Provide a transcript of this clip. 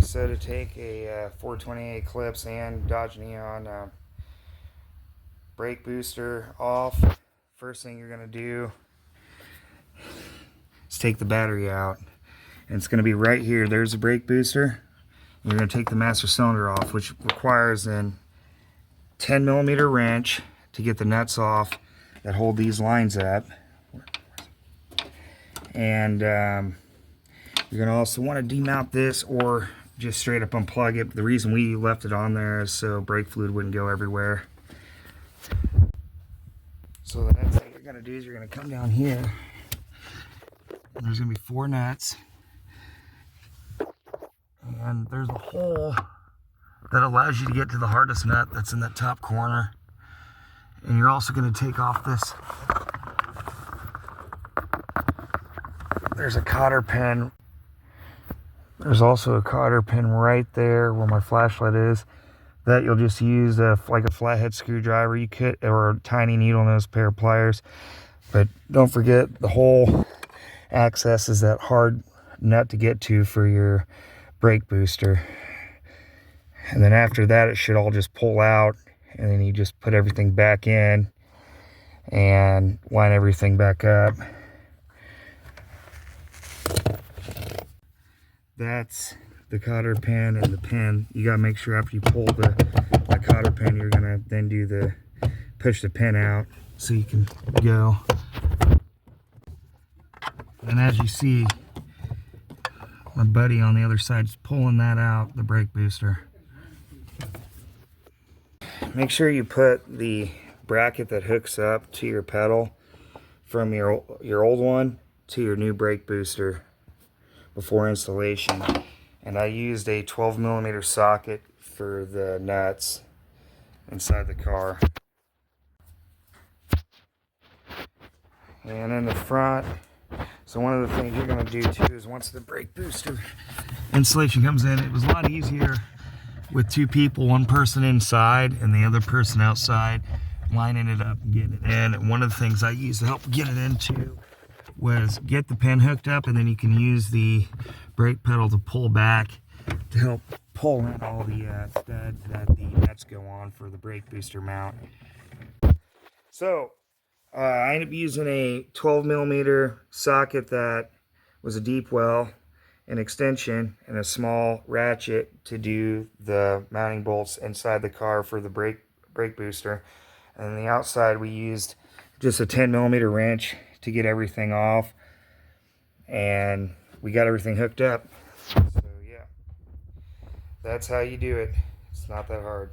So to take a 420 Eclipse and Dodge Neon brake booster off, first thing you're going to do is take the battery out. And it's going to be right here. There's the brake booster. You're going to take the master cylinder off, which requires an 10mm wrench to get the nuts off that hold these lines up. And you're going to also want to demount this or just straight up unplug it. The reason we left it on there is so brake fluid wouldn't go everywhere. So the next thing you're going to do is you're going to come down here. And there's going to be 4 nuts. And there's a hole that allows you to get to the hardest nut that's in that top corner. And you're also going to take off this. There's a cotter pin. There's also a cotter pin right there where my flashlight is that you'll just use like a flathead screwdriver. You could, or a tiny needle nose pair of pliers. But don't forget, the whole access is that hard nut to get to for your brake booster. And then after that, it should all just pull out, and then you just put everything back in and line everything back up. That's the cotter pin and the pin. You gotta make sure after you pull the cotter pin, you're gonna then push the pin out so you can go. And as you see, my buddy on the other side is pulling that out, the brake booster. Make sure you put the bracket that hooks up to your pedal from your old one to your new brake booster before installation. And I used a 12mm socket for the nuts inside the car. And in the front, so one of the things you're going to do too is once the brake booster installation comes in, it was a lot easier with 2 people, one person inside and the other person outside, lining it up and getting it in. And one of the things I used to help get it into was get the pin hooked up, and then you can use the brake pedal to pull back to help pull in all the studs that the nuts go on for the brake booster mount. So I ended up using a 12mm socket that was a deep well, an extension, and a small ratchet to do the mounting bolts inside the car for the brake booster. And on the outside we used just a 10mm wrench to get everything off, and we got everything hooked up. So yeah, that's how you do it. It's not that hard.